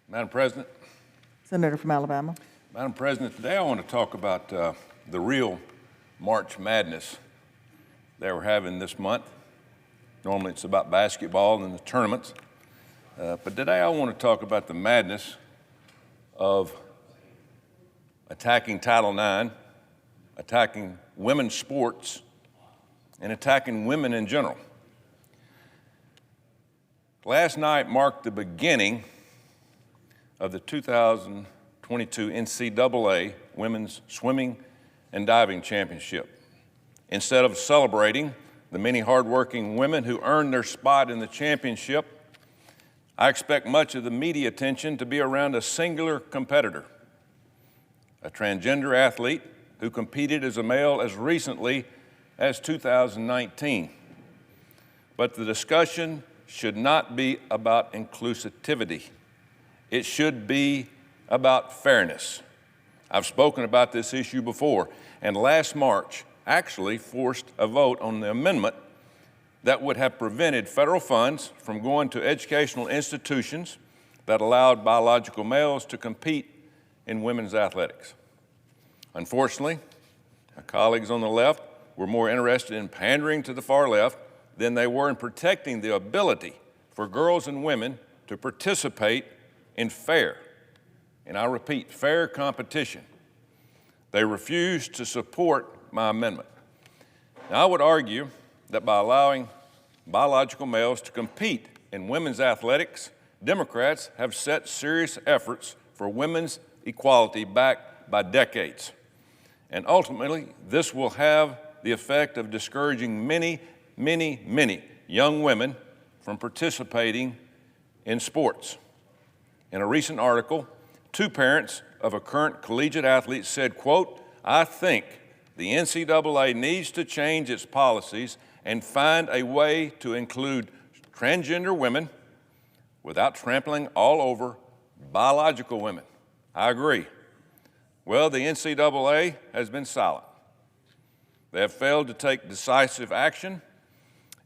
Madam President. Senator from Alabama. Madam President, today I want to talk about the real March Madness that we're having this month. Normally it's about basketball and the tournaments, but today I want to talk about the madness of attacking Title IX, attacking women's sports, and attacking women in general. Last night marked the beginning of the 2022 NCAA Women's Swimming and Diving Championship. Instead of celebrating the many hardworking women who earned their spot in the championship, I expect much of the media attention to be around a singular competitor, a transgender athlete who competed as a male as recently as 2019. But the discussion should not be about inclusivity. It should be about fairness. I've spoken about this issue before, and last March actually forced a vote on the amendment that would have prevented federal funds from going to educational institutions that allowed biological males to compete in women's athletics. Unfortunately, my colleagues on the left were more interested in pandering to the far left than they were in protecting the ability for girls and women to participate in fair, and I repeat, fair competition. They refused to support my amendment. Now, I would argue that by allowing biological males to compete in women's athletics, Democrats have set serious efforts for women's equality back by decades. And ultimately, this will have the effect of discouraging many young women from participating in sports. In a recent article, two parents of a current collegiate athlete said, quote, "I think the NCAA needs to change its policies and find a way to include transgender women without trampling all over biological women." I agree. Well, the NCAA has been silent. They have failed to take decisive action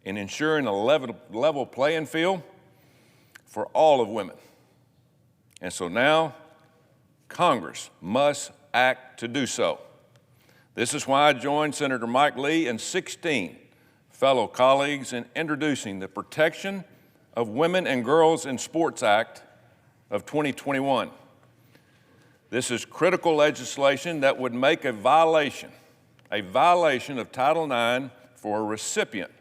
in ensuring a level playing field for all of women. And so now, Congress must act to do so. This is why I joined Senator Mike Lee and 16 fellow colleagues in introducing the Protection of Women and Girls in Sports Act of 2021. This is critical legislation that would make a violation of Title IX for a recipient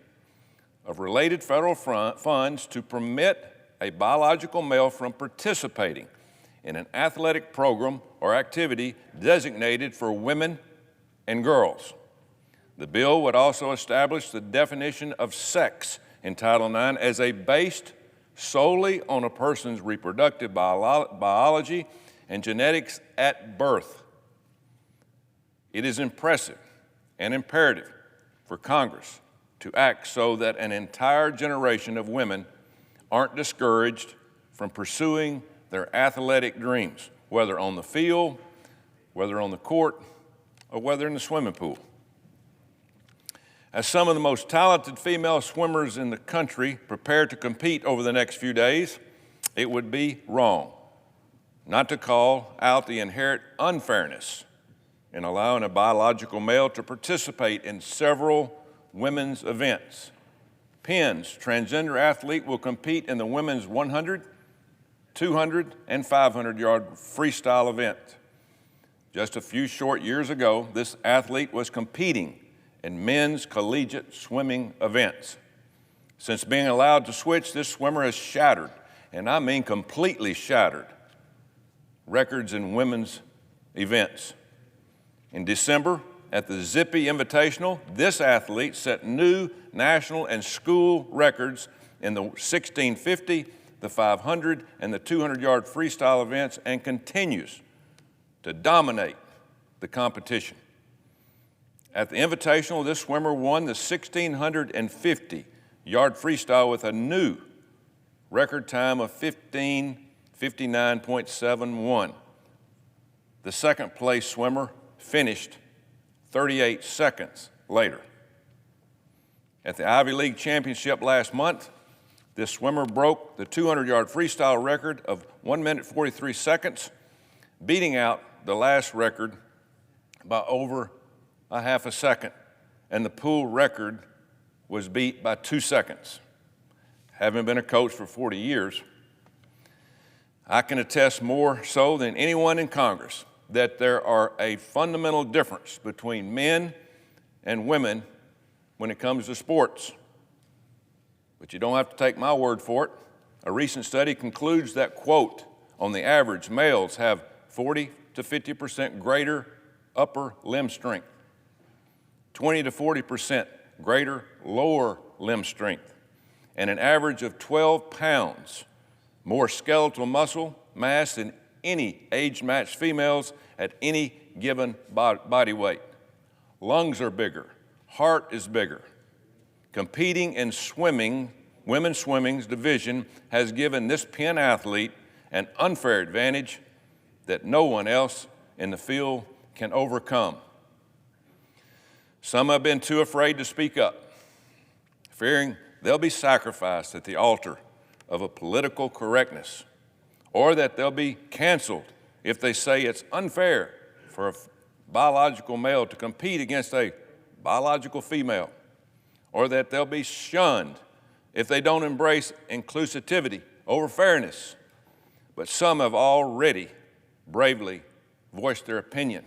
of related federal funds to permit a biological male from participating in an athletic program or activity designated for women and girls. The bill would also establish the definition of sex in Title IX as based solely on a person's reproductive biology and genetics at birth. It is impressive and imperative for Congress to act so that an entire generation of women aren't discouraged from pursuing their athletic dreams, whether on the field, whether on the court, or whether in the swimming pool. As some of the most talented female swimmers in the country prepare to compete over the next few days, it would be wrong not to call out the inherent unfairness in allowing a biological male to participate in several women's events. Penn's transgender athlete will compete in the women's 100, 200, and 500-yard freestyle event. Just a few short years ago, this athlete was competing in men's collegiate swimming events. Since being allowed to switch, this swimmer has shattered, and I mean completely shattered, records in women's events. In December, at the Zippy Invitational, this athlete set new national and school records in the 1650, the 500, and the 200-yard freestyle events and continues to dominate the competition. At the Invitational, this swimmer won the 1,650-yard freestyle with a new record time of 15:59.71. The second place swimmer finished 38 seconds later. At the Ivy League Championship last month, This swimmer broke the 200-yard freestyle record of 1 minute 43 seconds, beating out the last record by over a half a second, and the pool record was beat by 2 seconds. Having been a coach for 40 years, I can attest more so than anyone in Congress that there are a fundamental difference between men and women when it comes to sports. But you don't have to take my word for it. A recent study concludes that, quote, on the average, males have 40 to 50% greater upper limb strength, 20 to 40% greater lower limb strength, and an average of 12 pounds more skeletal muscle mass than any age-matched females at any given body weight. Lungs are bigger, heart is bigger. Competing in swimming, women's swimming's division has given this Penn athlete an unfair advantage that no one else in the field can overcome. Some have been too afraid to speak up, fearing they'll be sacrificed at the altar of a political correctness, or that they'll be canceled if they say it's unfair for a biological male to compete against a biological female, or that they'll be shunned if they don't embrace inclusivity over fairness. But some have already bravely voiced their opinion.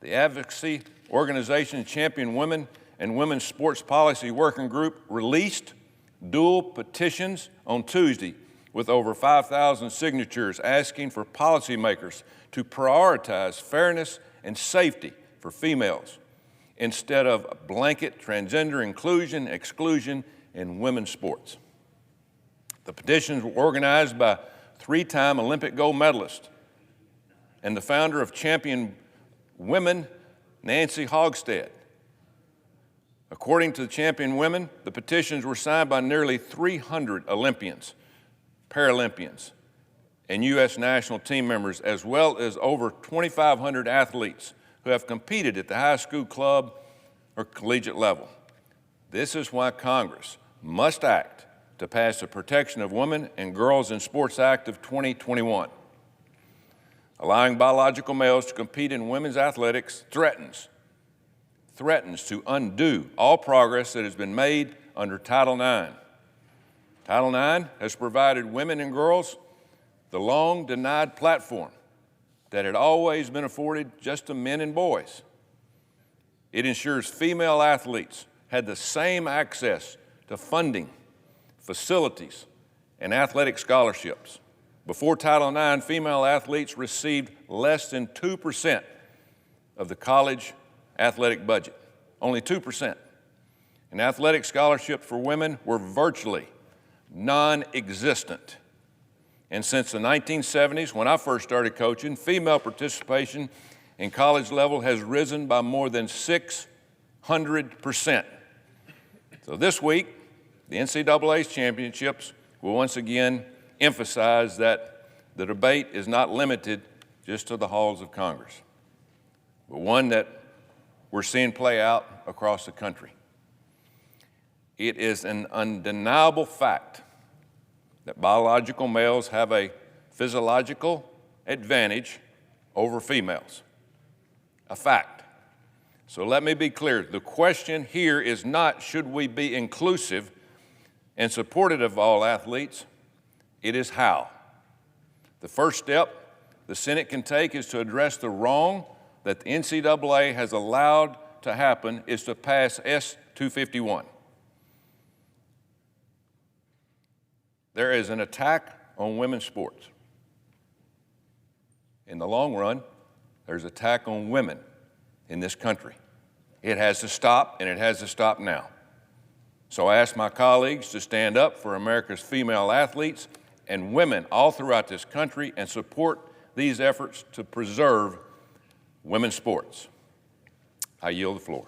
The advocacy organization Champion Women and Women's Sports Policy Working Group released dual petitions on Tuesday with over 5,000 signatures asking for policymakers to prioritize fairness and safety for females instead of blanket transgender inclusion, exclusion in women's sports. The petitions were organized by 3-time Olympic gold medalist and the founder of Champion Women, Nancy Hogstead. According to the Champion Women, the petitions were signed by nearly 300 Olympians, Paralympians, and U.S. national team members, as well as over 2,500 athletes who have competed at the high school, club, or collegiate level. This is why Congress must act to pass the Protection of Women and Girls in Sports Act of 2021. Allowing biological males to compete in women's athletics threatens to undo all progress that has been made under Title IX. Title IX has provided women and girls the long-denied platform that had always been afforded just to men and boys. It ensures female athletes had the same access to funding, facilities, and athletic scholarships. Before Title IX, female athletes received less than 2% of the college athletic budget, only 2%. And athletic scholarships for women were virtually non-existent. And since the 1970s, when I first started coaching, female participation in college level has risen by more than 600%. So this week, the NCAA's championships will once again emphasize that the debate is not limited just to the halls of Congress, but one that we're seeing play out across the country. It is an undeniable fact that biological males have a physiological advantage over females. A fact. So let me be clear. The question here is not should we be inclusive and supportive of all athletes. It is how. The first step the Senate can take is to address the wrong that the NCAA has allowed to happen is to pass S-251. There is an attack on women's sports. In the long run, there's an attack on women in this country. It has to stop, and it has to stop now. So I ask my colleagues to stand up for America's female athletes and women all throughout this country and support these efforts to preserve women's sports. I yield the floor.